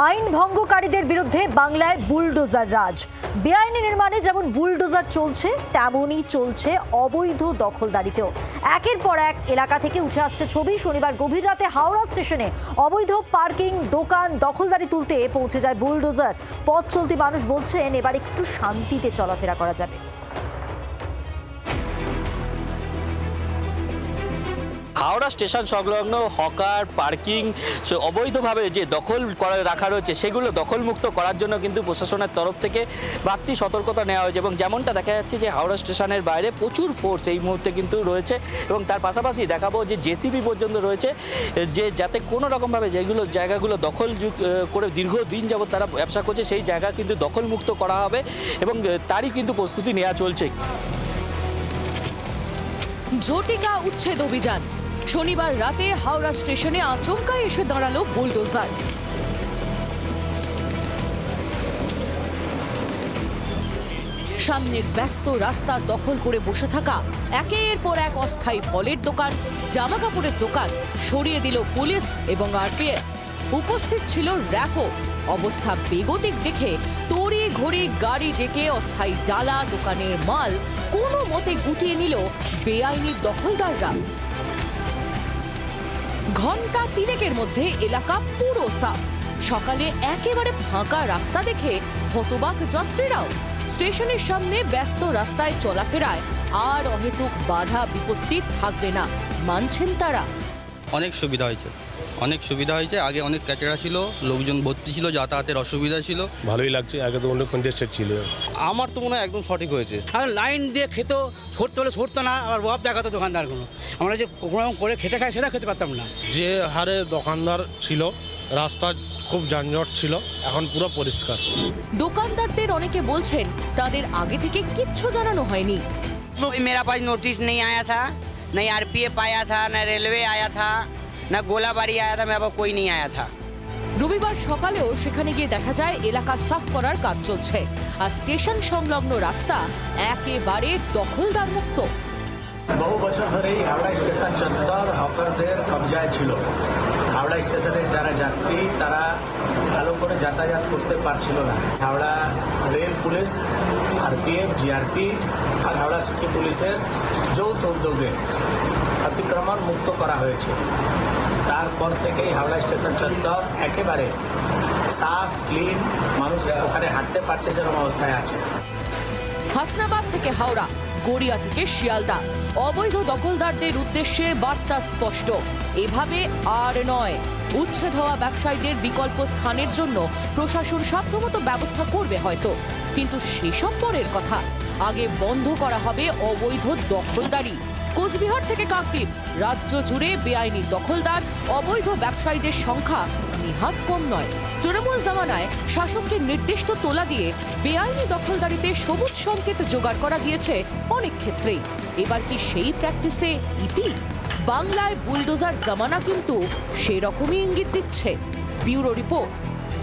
আইন ভঙ্গকারীদের বিরুদ্ধে বাংলায় বুলডোজার রাজ। বেআইনি নির্মাণে যেমন বুলডোজার চলছে, তেমনই চলছে অবৈধ দখলদারিতেও। একের পর এক এলাকা থেকে উঠে আসছে ছবি। শনিবার গভীর রাতে হাওড়া স্টেশনে অবৈধ পার্কিং, দোকান, দখলদারি তুলতে পৌঁছে যায় বুলডোজার। পথ চলতি মানুষ বলছেন এবার একটু শান্তিতে চলাফেরা করা যাবে। হাওড়া স্টেশন সংলগ্ন হকার, পার্কিং, অবৈধভাবে যে দখল করে রাখা রয়েছে সেগুলো দখলমুক্ত করার জন্য কিন্তু প্রশাসনের তরফ থেকে বাড়তি সতর্কতা নেওয়া হয়েছে এবং যেমনটা দেখা যাচ্ছে যে হাওড়া স্টেশনের বাইরে প্রচুর ফোর্স এই মুহূর্তে কিন্তু রয়েছে এবং তার পাশাপাশি দেখাবো যে জেসিবি পর্যন্ত রয়েছে, যে যাতে কোনো রকমভাবে যেগুলো জায়গাগুলো দখল করে দীর্ঘদিন যাবত তারা ব্যবসা করছে সেই জায়গা কিন্তু দখলমুক্ত করা হবে এবং তারই কিন্তু প্রস্তুতি নেওয়া চলছে। ঝটিকা উচ্ছেদ অভিযান। শনিবার রাতে হাওড়া স্টেশনে আচমকা এসে দাঁড়ালো বুলডোজার। সামনের ব্যস্ত রাস্তা দখল করে বসে থাকা একের পর এক অস্থায়ী ফলের দোকান, জামা কাপড়ের দোকান সরিয়ে দিল পুলিশ এবং আরপিএফ। উপস্থিত ছিল র্যাফও। অবস্থা বেগতিক দেখে তড়ি ঘড়ি গাড়ি ডেকে অস্থায়ী ডালা, দোকানের মাল কোনো মতে গুটিয়ে নিল বেআইনি দখলদাররা। ঘন্টা তিনেকের মধ্যে এলাকা পুরো সাফ। সকালে একেবারে ফাঁকা রাস্তা দেখে হতবাক যাত্রীরাও। স্টেশনের সামনে ব্যস্ত রাস্তায় চলাফেরায় আর অহেতুক বাধা বিপত্তি থাকবে না, মানছেন তারা। অনেক সুবিধা হয়েছে। আগে অনেক ক্যাচেরা ছিল, লোকজন ভর্তি ছিল, যাতায়াতের অসুবিধা ছিল। ভালোই লাগছে, আগে তো অনেক কনজেস্টেড ছিল। আমার তো মনে হয় একদম সঠিক হয়েছে। আর লাইন দিয়ে খেত, সরতে হলে সরতো না, আর অভাব দেখাতো দোকানদারগুলো। আমরা যে কোনো করে খেটে খাই সেটা খেতে পারতাম না। যে হারে দোকানদার ছিল, রাস্তা খুব যানজট ছিল, এখন পুরো পরিষ্কার। দোকানদারদের অনেকে বলছেন তাদের আগে থেকে কিচ্ছু জানানো হয়নি। कोई मेरा पास नोटिस नहीं आया था, नहीं आरपीएफ आया था, ना रेलवे आया था, ना गोलाबारी आया था, मेरे पास कोई नहीं आया था। রবিবার সকালেও সেখানে গিয়ে দেখা যায় এলাকা সাফ করার কাজ চলছে, আর স্টেশন সংলগ্ন রাস্তা একেবারে দখলদার মুক্ত। বহু বছর ধরেই হাওড়া স্টেশন চত্বর হকারদের কবজায় ছিল। হাওড়া স্টেশনের যারা যাত্রী তারা ভালো করে যাতায়াত করতে পারছিল না। Howrah rail police, RPF, GRP আর হাওড়া সিটি পুলিশের যৌথ উদ্যোগে অতিক্রমণ মুক্ত করা হয়েছে। তারপর থেকেই হাওড়া স্টেশন চত্বর একেবারে সাফ, ক্লিন, মানুষ ওখানে হাঁটতে পারছে সেরকম অবস্থায় আছে। হাসনাবাদ থেকে হাওড়া, গড়িয়া থেকে শিয়ালদা, অবৈধ দখলদারদের উদ্দেশ্যে বার্তা স্পষ্ট, এভাবে আর নয়। উচ্ছেদ হওয়া ব্যবসায়ীদের বিকল্প স্থানের জন্য প্রশাসন সাধ্যমতো ব্যবস্থা করবে হয়তো, কিন্তু সেসব পরের কথা। আগে বন্ধ করা হবে অবৈধ দখলদারি। কোচবিহার থেকে কাকদ্বীপ, রাজ্য জুড়ে বেআইনি দখলদার, অবৈধ ব্যবসায়ীদের সংখ্যা নিহাত কম নয়। তৃণমূল জামানায় শাসককে নির্দিষ্ট তোলা দিয়ে বেআইনি দখলদারিতে সবুজ সংকেত জোগাড় করা গিয়েছে অনেক ক্ষেত্রেই। এবার কি সেই প্র্যাকটিসে ইতি? বাংলায় বুলডোজার জামানা কিন্তু সেরকমই ইঙ্গিত দিচ্ছে। ব্যুরো রিপোর্ট,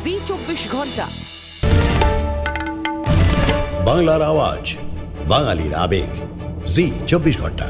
জি 24 ঘন্টা। বাংলার আওয়াজ, বাঙালির আবেগ, জি 24 ঘন্টা।